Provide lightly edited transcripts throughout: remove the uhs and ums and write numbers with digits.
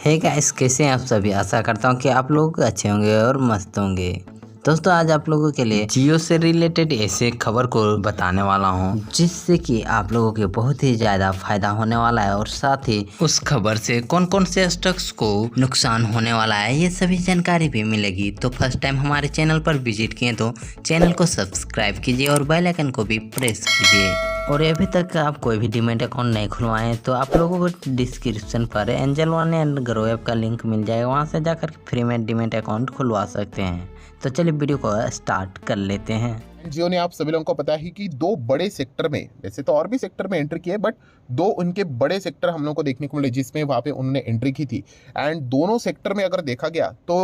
Hey guys, कैसे हैं आप सभी। आशा करता हूँ कि आप लोग अच्छे होंगे और मस्त होंगे। दोस्तों, आज आप लोगों के लिए जियो से रिलेटेड ऐसे खबर को बताने वाला हूँ जिससे कि आप लोगों के बहुत ही ज़्यादा फायदा होने वाला है और साथ ही उस खबर से कौन कौन से स्टॉक्स को नुकसान होने वाला है ये सभी जानकारी भी मिलेगी। तो फर्स्ट टाइम हमारे चैनल पर विजिट किए तो चैनल को सब्सक्राइब कीजिए और बेल आइकन को भी प्रेस कीजिए। और अभी तक आप कोई भी डीमैट अकाउंट नहीं खुलवाएं तो आप लोगों को डिस्क्रिप्शन पर angel one and grow app का लिंक मिल जाएगा, वहां से जाकर फ्री में डीमैट अकाउंट खुलवा सकते हैं। तो चलिए वीडियो को स्टार्ट कर लेते हैं। जियो ने आप सभी लोगों को पता है कि दो बड़े सेक्टर में, वैसे तो और भी सेक्टर में एंट्री की है, बट दो उनके बड़े सेक्टर हम लोगों को देखने को मिले जिसमें वहां पे उन्होंने एंट्री की थी। एंड दोनों सेक्टर में अगर देखा गया तो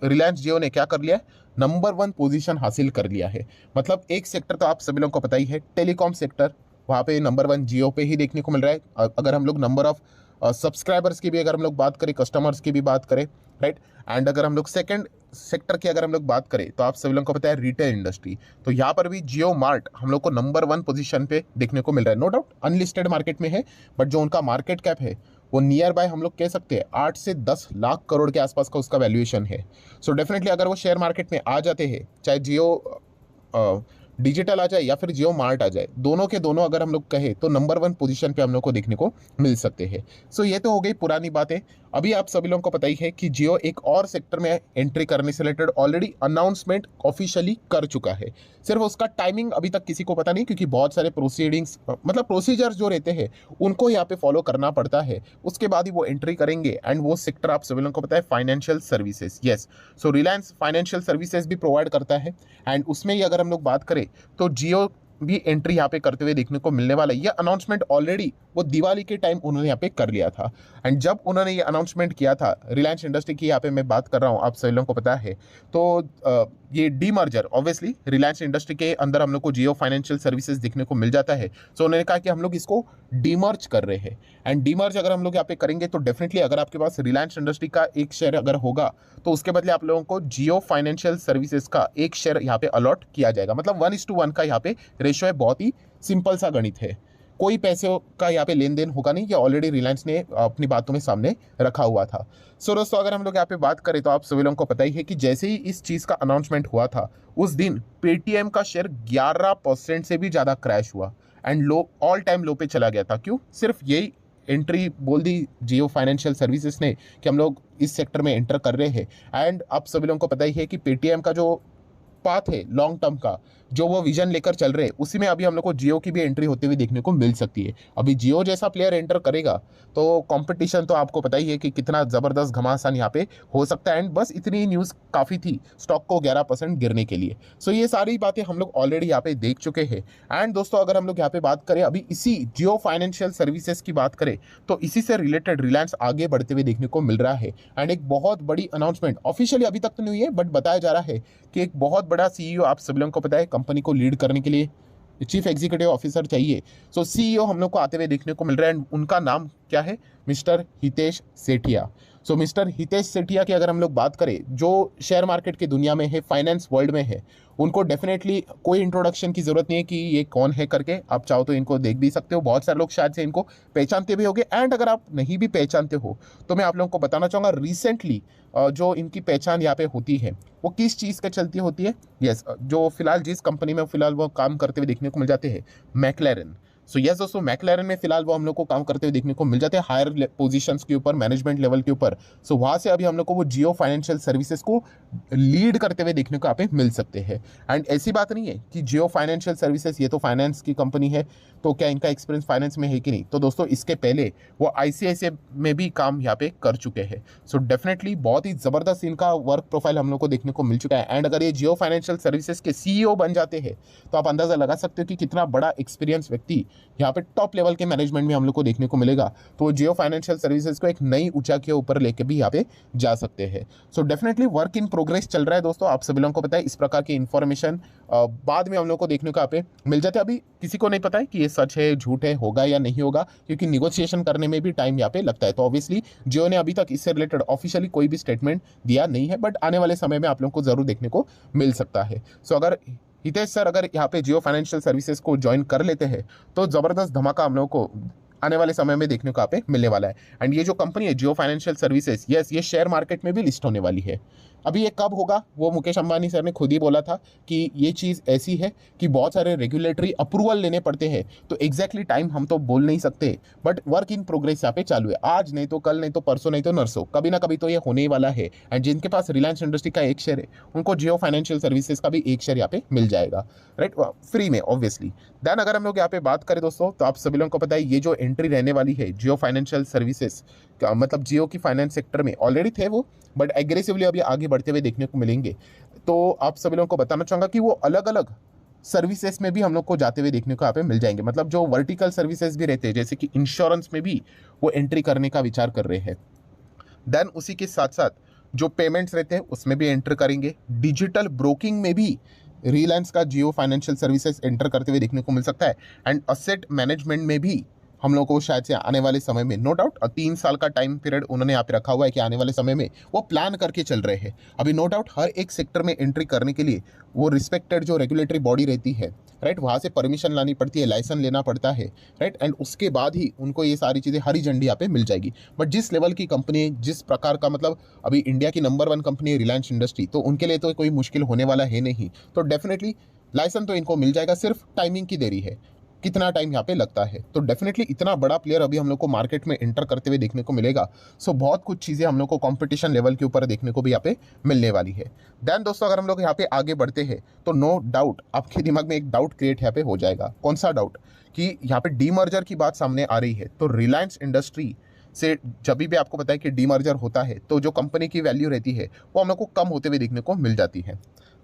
रिलायंस जियो ने क्या कर लिया है, नंबर 1 पोजीशन हासिल कर लिया है। मतलब एक सेक्टर तो आप सभी लोगों को पता ही है, टेलीकॉम सेक्टर, वहाँ पे नंबर 1 जियो पे ही देखने को मिल रहा है। अगर हम लोग नंबर ऑफ सब्सक्राइबर्स की भी अगर हम लोग बात करें, कस्टमर्स की भी बात करें, राइट। एंड अगर हम लोग सेकंड सेक्टर की अगर हम लोग बात करें तो आप सभी लोगों को पता है रिटेल इंडस्ट्री, तो यहाँ पर भी जियो मार्ट हम लोग को नंबर 1 पोजीशन पे देखने को मिल रहा है। नो डाउट अनलिस्टेड मार्केट में है, बट जो उनका मार्केट कैप है वो नियर बाय हम लोग कह सकते हैं 8 से 10 लाख करोड़ के आसपास का उसका वैल्यूएशन है। सो डेफिनेटली अगर वो शेयर मार्केट में आ जाते हैं, चाहे जियो डिजिटल आ जाए या फिर जियो मार्ट आ जाए, दोनों के दोनों अगर हम लोग कहें तो नंबर 1 पोजीशन पे हम लोग को देखने को मिल सकते हैं। सो ये तो हो गई पुरानी बातें। अभी आप सभी लोगों को पता ही है कि जियो एक और सेक्टर में एंट्री करने से रिलेटेड ऑलरेडी अनाउंसमेंट ऑफिशियली कर चुका है। सिर्फ उसका टाइमिंग अभी तक किसी को पता नहीं, क्योंकि बहुत सारे प्रोसीडिंग्स मतलब प्रोसीजर्स जो रहते हैं उनको यहाँ पे फॉलो करना पड़ता है, उसके बाद ही वो एंट्री करेंगे। एंड वो सेक्टर आप सभी लोगों को पता है फाइनेंशियल सर्विसेज। यस, सो रिलायंस फाइनेंशियल सर्विसेज भी प्रोवाइड करता है। एंड उसमें ही अगर हम लोग बात करें तो जियो भी एंट्री यहाँ पे करते हुए देखने को मिलने वाला है। ये अनाउंसमेंट ऑलरेडी वो दिवाली के टाइम उन्होंने यहाँ पे कर लिया था। एंड जब उन्होंने ये अनाउंसमेंट किया था, रिलायंस इंडस्ट्री की यहाँ पे मैं बात कर रहा हूँ, आप सभी लोगों को पता है, तो ये डीमर्जर ऑब्वियसली रिलायंस इंडस्ट्री के अंदर हम लोग को जियो फाइनेंशियल सर्विसेज देखने को मिल जाता है। सो उन्होंने कहा कि हम लोग इसको डीमर्ज कर रहे हैं। एंड डीमर्ज अगर हम लोग यहाँ पे करेंगे तो डेफिनेटली अगर आपके पास रिलायंस इंडस्ट्री का एक शेयर अगर होगा तो उसके बदले आप लोगों को जियो फाइनेंशियल सर्विसेज का एक शेयर यहाँ पे अलॉट किया जाएगा। मतलब 1:1 का यहाँ पे रेशियो है। बहुत ही सिंपल सा गणित है, कोई पैसे का यहाँ पे लेन देन होगा नहीं, ये ऑलरेडी रिलायंस ने अपनी बातों में सामने रखा हुआ था। सो दोस्तों, अगर हम लोग यहाँ पे बात करें तो आप सभी लोगों को पता ही है कि जैसे ही इस चीज़ का अनाउंसमेंट हुआ था उस दिन पेटीएम का शेयर 11% से भी ज़्यादा क्रैश हुआ एंड लो, ऑल टाइम लो पे चला गया था। क्यों? सिर्फ यही एंट्री बोल दी जियो फाइनेंशियल सर्विसेज ने कि हम लोग इस सेक्टर में एंटर कर रहे हैं। एंड आप सभी लोगों को पता ही है कि पेटीएम का जो पाथ है लॉन्ग टर्म का, जो वो विजन लेकर चल रहे हैं, उसी में अभी हम लोग को जियो की भी एंट्री होते हुए देखने को मिल सकती है। अभी जियो जैसा प्लेयर एंटर करेगा तो कंपटीशन तो आपको पता ही है कि कितना ज़बरदस्त घमासान यहाँ पे हो सकता है। एंड बस इतनी न्यूज़ काफ़ी थी स्टॉक को 11% गिरने के लिए। सो ये सारी बातें हम लोग ऑलरेडी यहाँ पे देख चुके हैं। एंड दोस्तों, अगर हम लोग यहाँ पे बात करें अभी इसी जियो फाइनेंशियल सर्विसेज की बात करें तो इसी से रिलेटेड रिलायंस आगे बढ़ते हुए देखने को मिल रहा है। एंड एक बहुत बड़ी अनाउंसमेंट ऑफिशियली अभी तक तो नहीं हुई है, बट बताया जा रहा है कि एक बहुत बड़ा सीईओ आप सब लोगों को पता है कंपनी को लीड करने के लिए चीफ एग्जीक्यूटिव ऑफिसर चाहिए। सो सीईओ हम लोग को आते हुए देखने को मिल रहा है। उनका नाम क्या है? मिस्टर हितेश सेठिया। सो मिस्टर हितेश सेठिया की अगर हम लोग बात करें, जो शेयर मार्केट की दुनिया में है, फाइनेंस वर्ल्ड में है, उनको डेफिनेटली कोई इंट्रोडक्शन की जरूरत नहीं है कि ये कौन है करके। आप चाहो तो इनको देख भी सकते हो, बहुत सारे लोग शायद से इनको पहचानते भी होंगे। एंड अगर आप नहीं भी पहचानते हो तो मैं आप लोगों को बताना चाहूँगा रिसेंटली जो इनकी पहचान यहाँ पे होती है वो किस चीज़ के चलती होती है। यस, जो फिलहाल जिस कंपनी में फिलहाल वो काम करते हुए देखने को मिल जाते हैं, मैकलैरन। सो यस दोस्तों, मैकलैरन में फिलहाल वो हम लोग को काम करते हुए देखने को मिल जाते हैं हायर पोजीशंस के ऊपर, मैनेजमेंट लेवल के ऊपर। सो वहाँ से अभी हम लोग को वो जियो फाइनेंशियल सर्विसेज को लीड करते हुए देखने को यहाँ पे मिल सकते हैं। एंड ऐसी बात नहीं है कि जियो फाइनेंशियल सर्विसेज ये तो फाइनेंस की कंपनी है, तो क्या इनका एक्सपीरियंस फाइनेंस में है कि नहीं? तो दोस्तों, इसके पहले वो आईसीआईसीआई में भी काम यहाँ पे कर चुके हैं। सो डेफिनेटली बहुत ही ज़बरदस्त इनका वर्क प्रोफाइल हम लोग को देखने को मिल चुका है। एंड अगर ये जियो फाइनेंशियल सर्विसेज के सीईओ बन जाते हैं तो आप अंदाज़ा लगा सकते हो कि कितना बड़ा एक्सपीरियंस व्यक्ति यहाँ पे टॉप लेवल के मैनेजमेंट में हम लोग को देखने को मिलेगा। तो जियो फाइनेंशियल सर्विसेज को एक नई ऊंचाई के ऊपर लेके भी यहाँ पे जा सकते हैं। So definitely work in progress चल रहा है दोस्तों। आप सभी लोगों को पता है इस प्रकार की इन्फॉर्मेशन बाद में हम लोग को देखने को यहाँ पे मिल जाते हैं। अभी किसी को नहीं पता है कि ये सच है, झूठ है, होगा या नहीं होगा, क्योंकि निगोशिएशन करने में भी टाइम यहाँ पे लगता है। तो ऑब्वियसली जियो ने अभी तक इससे रिलेटेड ऑफिशियली कोई भी स्टेटमेंट दिया नहीं है, बट आने वाले समय में आप लोगों को जरूर देखने को मिल सकता है। सो अगर हितेश सर अगर यहाँ पे जियो फाइनेंशियल सर्विसेज को ज्वाइन कर लेते हैं तो ज़बरदस्त धमाका हम लोगों को आने वाले समय में देखने को यहाँ पे मिलने वाला है। एंड ये जो कंपनी है जियो फाइनेंशियल सर्विसेज, यस, ये शेयर मार्केट में भी लिस्ट होने वाली है। अभी ये कब होगा वो मुकेश अंबानी सर ने खुद ही बोला था कि ये चीज़ ऐसी है कि बहुत सारे रेगुलेटरी अप्रूवल लेने पड़ते हैं, तो एग्जैक्टली टाइम हम तो बोल नहीं सकते, बट वर्क इन प्रोग्रेस यहाँ पे चालू है। आज नहीं तो कल, नहीं तो परसों, नहीं तो नरसों, कभी ना कभी तो ये होने ही वाला है। एंड जिनके पास रिलायंस इंडस्ट्री का एक शेयर है उनको जियो फाइनेंशियल सर्विसेज का भी एक शेयर यहाँ पे मिल जाएगा, राइट, फ्री में ऑब्वियसली। देन अगर हम लोग यहाँ पे बात करें दोस्तों, तो आप सभी लोगों को पता है ये जो एंट्री रहने वाली है जियो फाइनेंशियल सर्विसेज का, मतलब जियो की फाइनेंस सेक्टर में ऑलरेडी थे वो, बट एग्रेसिवली अभी आगे बढ़ते हुए देखने को मिलेंगे। तो आप सभी लोगों को बताना चाहूँगा कि वो अलग अलग सर्विसेज में भी हम लोग को जाते हुए देखने को यहाँ पे मिल जाएंगे। मतलब जो वर्टिकल सर्विसेज भी रहते हैं, जैसे कि इंश्योरेंस में भी वो एंट्री करने का विचार कर रहे हैं। देन उसी के साथ साथ जो पेमेंट्स रहते हैं उसमें भी एंटर करेंगे। डिजिटल ब्रोकिंग में भी रिलायंस का जियो फाइनेंशियल सर्विसेज एंटर करते हुए देखने को मिल सकता है। एंड असेट मैनेजमेंट में भी हम लोग को शायद से आने वाले समय में, नो डाउट 3 साल का टाइम पीरियड उन्होंने यहाँ पे रखा हुआ है कि आने वाले समय में वो प्लान करके चल रहे हैं। अभी नो डाउट हर एक सेक्टर में एंट्री करने के लिए वो रिस्पेक्टेड जो रेगुलेटरी बॉडी रहती है, राइट, वहाँ से परमिशन लानी पड़ती है, लाइसेंस लेना पड़ता है, राइट, एंड उसके बाद ही उनको ये सारी चीज़ें हरी झंडी यहाँ पे मिल जाएगी। बट जिस लेवल की कंपनी, जिस प्रकार का, मतलब अभी इंडिया की नंबर 1 कंपनी है रिलायंस इंडस्ट्री, तो उनके लिए तो कोई मुश्किल होने वाला है नहीं। तो डेफिनेटली लाइसेंस तो इनको मिल जाएगा, सिर्फ टाइमिंग की देरी है, कितना टाइम यहाँ पे लगता है। तो डेफिनेटली इतना बड़ा प्लेयर अभी हम लोग को मार्केट में एंटर करते हुए देखने को मिलेगा। सो बहुत कुछ चीज़ें हम लोग को कंपटीशन लेवल के ऊपर देखने को भी यहाँ पे मिलने वाली है। देन दोस्तों अगर हम लोग यहाँ पे आगे बढ़ते हैं तो नो डाउट आपके दिमाग में एक डाउट क्रिएट यहाँ पे हो जाएगा। कौन सा डाउट? कि यहाँ पे डीमर्जर की बात सामने आ रही है, तो रिलायंस इंडस्ट्री से जब भी आपको पता है कि डीमर्जर होता है तो जो कंपनी की वैल्यू रहती है वो हम लोग को कम होते हुए देखने को मिल जाती है,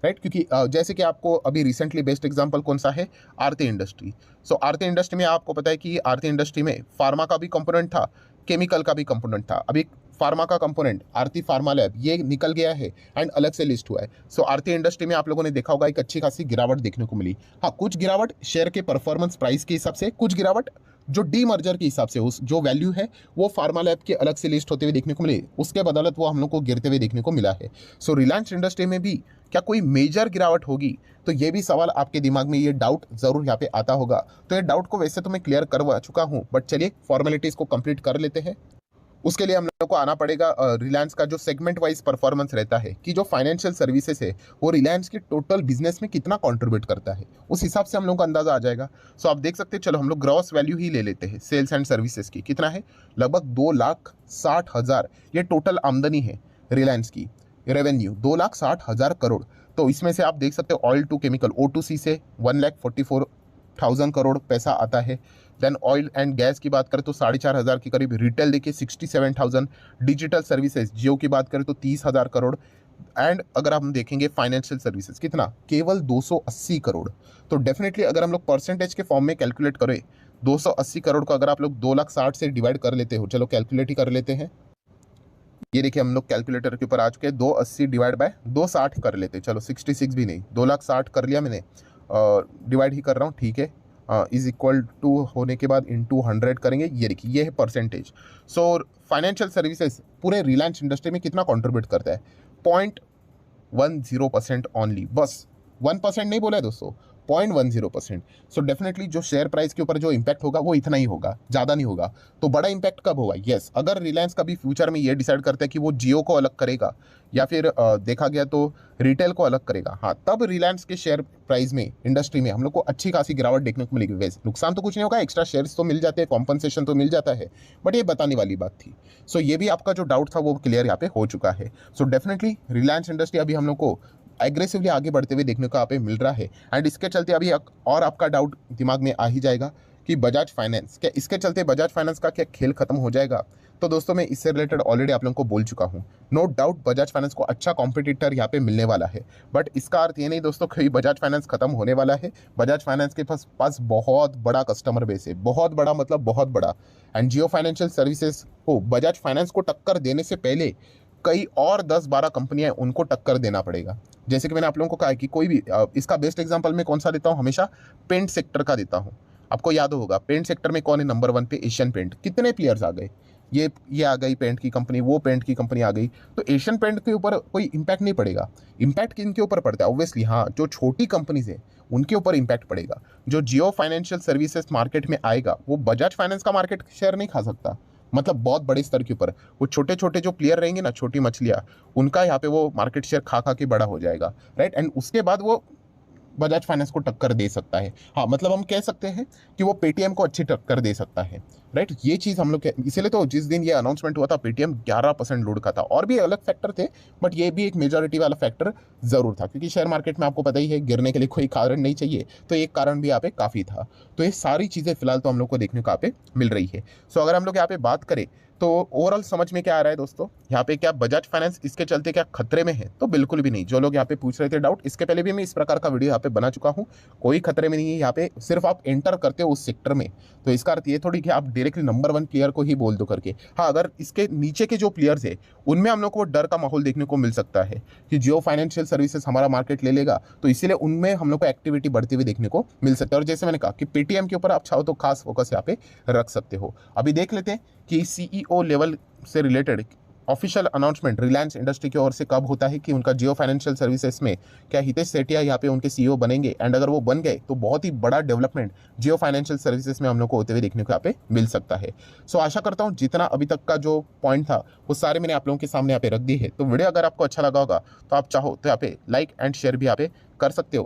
राइट। क्योंकि जैसे कि आपको अभी रिसेंटली बेस्ट एग्जांपल कौन सा है, आरती इंडस्ट्री। सो आरती इंडस्ट्री में आपको पता है कि आरती इंडस्ट्री में फार्मा का भी कंपोनेंट था, केमिकल का भी कंपोनेंट था। अभी फार्मा का कंपोनेंट आरती फार्मा लैब ये निकल गया है एंड अलग से लिस्ट हुआ है। सो आरती इंडस्ट्री में आप लोगों ने देखा होगा एक अच्छी खासी गिरावट देखने को मिली। हाँ, कुछ गिरावट शेयर के परफॉर्मेंस प्राइस के हिसाब से, कुछ गिरावट जो डीमर्जर के हिसाब से, उस जो वैल्यू है वो फार्मा लैब के अलग से लिस्ट होते हुए देखने को मिले, उसके बदौलत वो हम लोग को गिरते हुए देखने को मिला है। सो रिलायंस इंडस्ट्री में भी क्या कोई मेजर गिरावट होगी? तो ये भी सवाल आपके दिमाग में, ये डाउट जरूर यहाँ पे आता होगा। तो ये डाउट को वैसे तो मैं क्लियर करवा चुका हूँ, बट चलिए फॉर्मेलिटीज को कंप्लीट कर लेते हैं। उसके लिए हम लोग को आना पड़ेगा रिलायंस का जो सेगमेंट वाइज परफॉर्मेंस रहता है कि जो फाइनेंशियल सर्विसेज है वो रिलायंस के टोटल बिजनेस में कितना कंट्रीब्यूट करता है, उस हिसाब से हम लोग का अंदाजा आ जाएगा। सो आप देख सकते हैं, चलो हम लोग ग्रॉस वैल्यू ही ले लेते हैं सेल्स एंड सर्विसेज की। कितना है? लगभग 2,60,000 ये टोटल आमदनी है रिलायंस की, रेवेन्यू 2,60,000 करोड़। तो इसमें से आप देख सकते हो ऑयल टू केमिकल O2C से 1,44,000 करोड़ पैसा आता है। देन ऑयल एंड गैस की बात करें तो 4,500 के करीब, रिटेल देखिए 67,000, डिजिटल सर्विसेज जियो की बात करें तो 30,000 करोड़, एंड अगर हम देखेंगे फाइनेंशियल सर्विसेज कितना, केवल 280 करोड़। तो डेफिनेटली अगर हम लोग परसेंटेज के फॉर्म में कैलकुलेट करें 280 करोड़ को अगर आप लोग 2,60,000 से डिवाइड कर लेते हो, चलो कैलकुलेट ही कर लेते हैं। ये देखिए हम लोग कैलकुलेटर के ऊपर आ चुके हैं, 280 डिवाइड बाय 260 कर लेते हैं, चलो 66 भी नहीं, 2,60,000 कर लिया मैंने, डिवाइड ही कर रहा हूँ, ठीक है, इज इक्वल टू होने के बाद इंटू 100 करेंगे। ये देखिए ये है परसेंटेज। सो फाइनेंशियल सर्विसेज पूरे रिलायंस इंडस्ट्री में कितना कंट्रीब्यूट करता है? 0.10% ओनली, बस 1% नहीं बोला है दोस्तों, 0.10%। सो डेफिनेटली जो शेयर प्राइस के ऊपर जो इम्पैक्ट होगा वो इतना ही होगा, ज़्यादा नहीं होगा। तो बड़ा इम्पैक्ट कब होगा? यस, अगर रिलायंस कभी फ्यूचर में ये डिसाइड करता है कि वो जियो को अलग करेगा या फिर देखा गया तो रिटेल को अलग करेगा, हाँ, तब रिलायंस के शेयर प्राइस में, इंडस्ट्री में हम लोग को अच्छी खासी गिरावट देखने को मिलेगी। वैसे नुकसान तो कुछ नहीं होगा, एक्स्ट्रा शेयर्स तो मिल जाते हैं, कॉम्पनसेशन तो मिल जाता है, बट ये बताने वाली बात थी। सो ये भी आपका जो डाउट था वो क्लियर यहाँ पे हो चुका है। सो डेफिनेटली रिलायंस इंडस्ट्री अभी हम लोग को एग्रेसिवली आगे बढ़ते हुए देखने को यहाँ पे मिल रहा है। एंड इसके चलते अभी और आपका डाउट दिमाग में आ ही जाएगा कि बजाज फाइनेंस, क्या इसके चलते बजाज फाइनेंस का क्या खेल खत्म हो जाएगा? तो दोस्तों मैं इससे रिलेटेड ऑलरेडी आप लोगों को बोल चुका हूँ, नो डाउट बजाज फाइनेंस को अच्छा कॉम्पिटिटर यहाँ पे मिलने वाला है। बट इसका अर्थ ये नहीं दोस्तों कि बजाज फाइनेंस खत्म होने वाला है। बजाज फाइनेंस के पास बहुत बड़ा कस्टमर बेस है, बहुत बड़ा मतलब बहुत बड़ा। एंड जियो फाइनेंशियल सर्विसेज को बजाज फाइनेंस को टक्कर देने से पहले कई और 10-12 कंपनियां हैं उनको टक्कर देना पड़ेगा। जैसे कि मैंने आप लोगों को कहा कि कोई भी इसका बेस्ट एग्जांपल मैं कौन सा देता हूं, हमेशा पेंट सेक्टर का देता हूं। आपको याद होगा पेंट सेक्टर में कौन है नंबर 1 पे? Asian paint. कितने प्लेयर्स आ गए? ये आ गई पेंट की कंपनी, वो पेंट की कंपनी आ गई, तो एशियन पेंट के ऊपर कोई इम्पैक्ट नहीं पड़ेगा। इम्पैक्ट किन के ऊपर पड़ता है? ऑब्वियसली हाँ, जो छोटी कंपनीज है उनके ऊपर इम्पैक्ट पड़ेगा। जो जियो फाइनेंशियल सर्विसेज मार्केट में आएगा वो बजाज फाइनेंस का मार्केट शेयर नहीं खा सकता, मतलब बहुत बड़े स्तर के ऊपर। वो छोटे छोटे जो प्लेयर रहेंगे ना, छोटी मछलियाँ, उनका यहाँ पे वो मार्केट शेयर खा खा के बड़ा हो जाएगा, राइट। एंड उसके बाद वो बजाज फाइनेंस को टक्कर दे सकता है। हाँ, मतलब हम कह सकते हैं कि वो पेटीएम को अच्छी टक्कर दे सकता है, राइट। ये चीज़ हम लोग इसीलिए तो जिस दिन ये अनाउंसमेंट हुआ था पेटीएम 11% लूट का था। और भी अलग फैक्टर थे, बट ये भी एक मेजॉरिटी वाला फैक्टर जरूर था, क्योंकि शेयर मार्केट में आपको पता ही है गिरने के लिए कोई कारण नहीं चाहिए, तो एक कारण भी यहाँ पे काफ़ी था। तो ये सारी चीज़ें फिलहाल तो हम लोग को देखने को यहाँ पे मिल रही है। सो अगर हम लोग यहाँ पे बात करें तो ओवरऑल समझ में क्या आ रहा है दोस्तों, यहाँ पे क्या बजाज फाइनेंस इसके चलते क्या खतरे में है? तो बिल्कुल भी नहीं। जो लोग यहाँ पे पूछ रहे थे डाउट, इसके पहले भी मैं इस प्रकार का वीडियो यहाँ पे बना चुका हूँ, कोई खतरे में नहीं है। यहाँ पे सिर्फ आप एंटर करते हो उस सेक्टर में, तो इसका अर्थ ये थोड़ी कि आप डायरेक्टली नंबर 1 प्लेयर को ही बोल दो करके। हाँ, अगर इसके नीचे के जो प्लेयर्स है उनमें हम लोग को डर का माहौल देखने को मिल सकता है कि जियो फाइनेंशियल सर्विसेज हमारा मार्केट ले लेगा, तो इसीलिए उनमें हम लोग को एक्टिविटी बढ़ती हुई देखने को मिल सकता है। और जैसे मैंने कहा कि पेटीएम के ऊपर आप चाहो तो खास फोकस यहाँ पे रख सकते हो। अभी देख लेते हैं कि सीईओ लेवल से related official announcement Reliance industry की ओर से कब होता है कि उनका जियो फाइनेंशियल सर्विसेज में क्या हितेश सेठिया यहाँ पे उनके सीईओ बनेंगे। एंड अगर वो बन गए तो बहुत ही बड़ा डेवलपमेंट जियो फाइनेंशियल सर्विसेज में हम लोग को होते हुए देखने को यहाँ पे मिल सकता है। सो आशा करता हूँ जितना अभी तक का जो पॉइंट था वो सारे मैंने आप लोगों के सामने यहाँ पे रख दी है। तो वीडियो अगर आपको अच्छा लगा होगा तो आप चाहो तो यहाँ पे लाइक एंड शेयर भी यहाँ पे कर सकते हो।